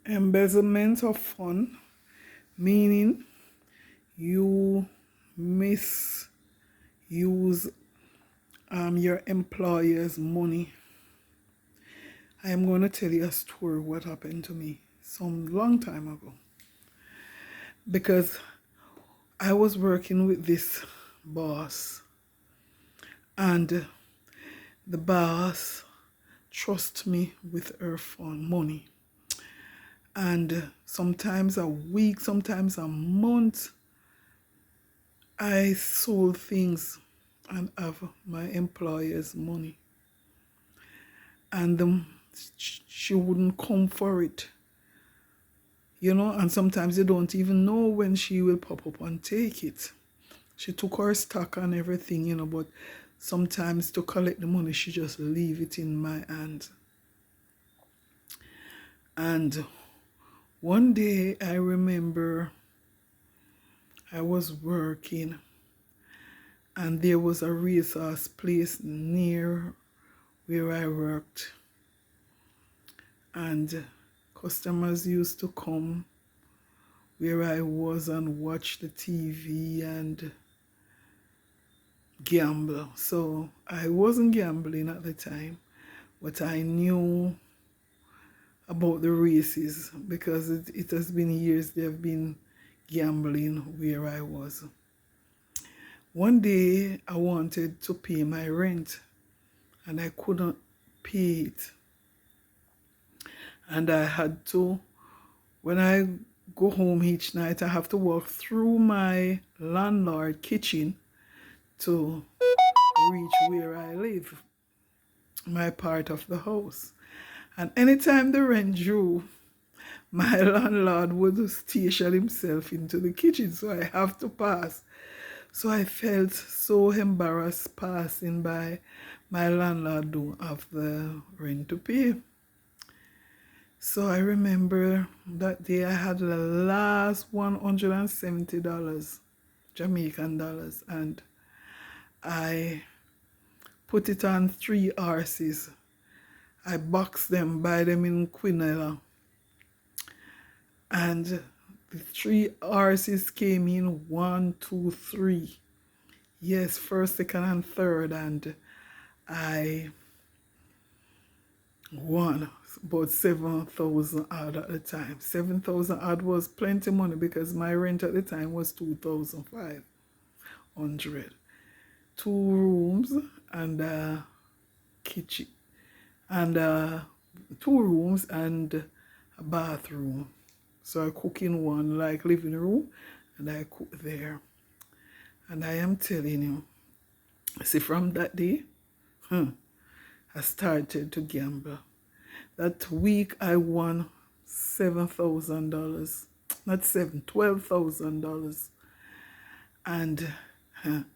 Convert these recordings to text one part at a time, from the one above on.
Embezzlement of fund, meaning you misuse your employer's money. I am going to tell you a story what happened to me some long time ago. Because I was working with this boss, and the boss trust me with her fund money. And sometimes a week, sometimes a month, I sold things and have my employer's money. And she wouldn't come for it. And sometimes you don't even know when she will pop up and take it. She took her stock and everything, but sometimes to collect the money, she just leave it in my hands. And one day I remember I was working, and there was a resource place near where I worked. And customers used to come where I was and watch the TV and gamble. So I wasn't gambling at the time, but I knew about the races because it has been years they've been gambling where I was. One day I wanted to pay my rent and I couldn't pay it. And I had to, when I go home each night, I have to walk through my landlord kitchen to reach where I live, my part of the house. And anytime the rent drew, my landlord would station himself into the kitchen, so I have to pass. So I felt so embarrassed passing by my landlord don't have the rent to pay. So I remember that day I had the last $170 Jamaican dollars, and I put it on 3 horses. I boxed them, buy them in Quinella. And the 3 horses came in 1, 2, 3. Yes, first, second, and third. And I won about 7,000 odd at the time. 7,000 odd was plenty money because my rent at the time was 2,500. 2 rooms and a kitchen. And 2 rooms and a bathroom. So I cook in one, like living room, and I cook there. And I am telling you, see, from that day, I started to gamble. That week I won $7,000. Not seven, $12,000. And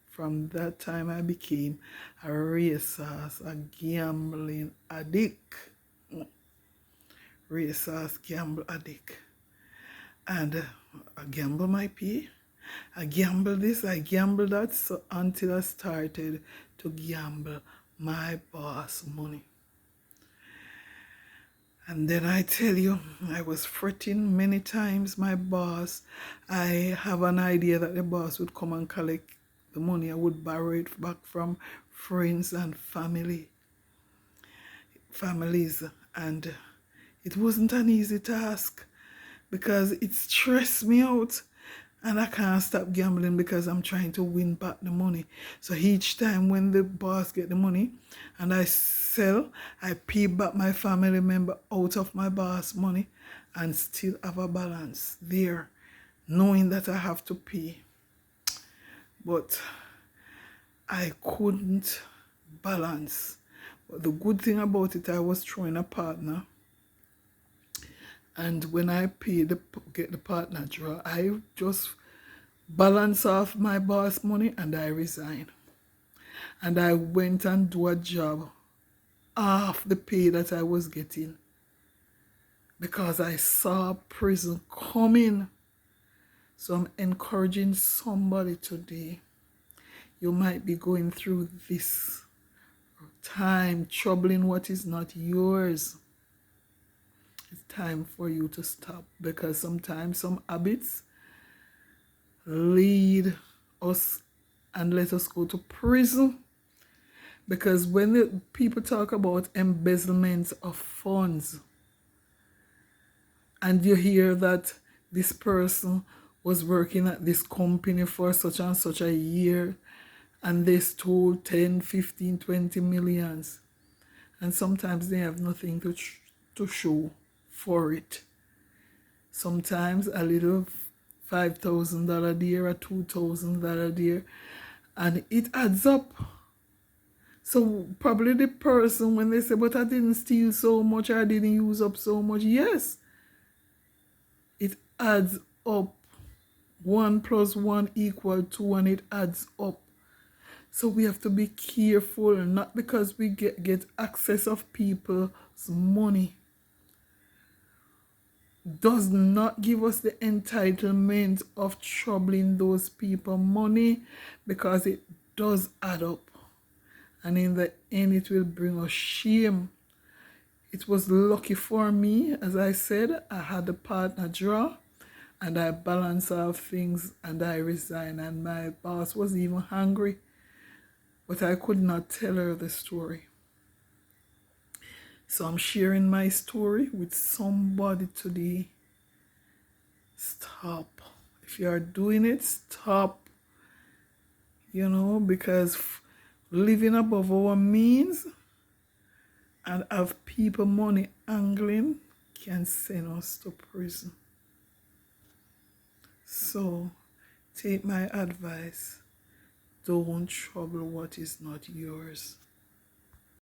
from that time I became a racehorse, a gambling addict. Racehorse, gamble addict. And I gamble my pay. I gamble this, I gamble that, so until I started to gamble my boss money. And then I tell you, I was fretting many times my boss. I have an idea that the boss would come and collect the money. I would borrow it back from friends and families. And it wasn't an easy task because it stressed me out. And I can't stop gambling because I'm trying to win back the money. So each time when the boss get the money and I sell, I pay back my family member out of my boss money and still have a balance there, knowing that I have to pay. But I couldn't balance. But the good thing about it, I was throwing a partner. And when I get the partner draw, I just balance off my boss money and I resign. And I went and do a job half the pay that I was getting because I saw prison coming. So I'm encouraging somebody today. You might be going through this time, troubling what is not yours. It's time for you to stop, because sometimes some habits lead us and let us go to prison. Because when the people talk about embezzlement of funds, and you hear that this person was working at this company for such and such a year, and they stole 10, 15, 20 millions, and sometimes they have nothing to show for it. Sometimes a little $5,000 there or $2,000 there, and it adds up. So probably the person, when they say, but I didn't steal so much, I didn't use up so much, yes, it adds up. 1 + 1 = 2, and it adds up. So we have to be careful, not because we get access of people's money does not give us the entitlement of troubling those people money, because it does add up. And in the end, it will bring us shame. It was lucky for me, as I said, I had a partner draw, and I balanced out things, and I resigned, and my boss was even hungry, but I could not tell her the story. So I'm sharing my story with somebody today. Stop. If you are doing it, stop. You know, because living above our means and have people money angling can send us to prison. So take my advice. Don't trouble what is not yours.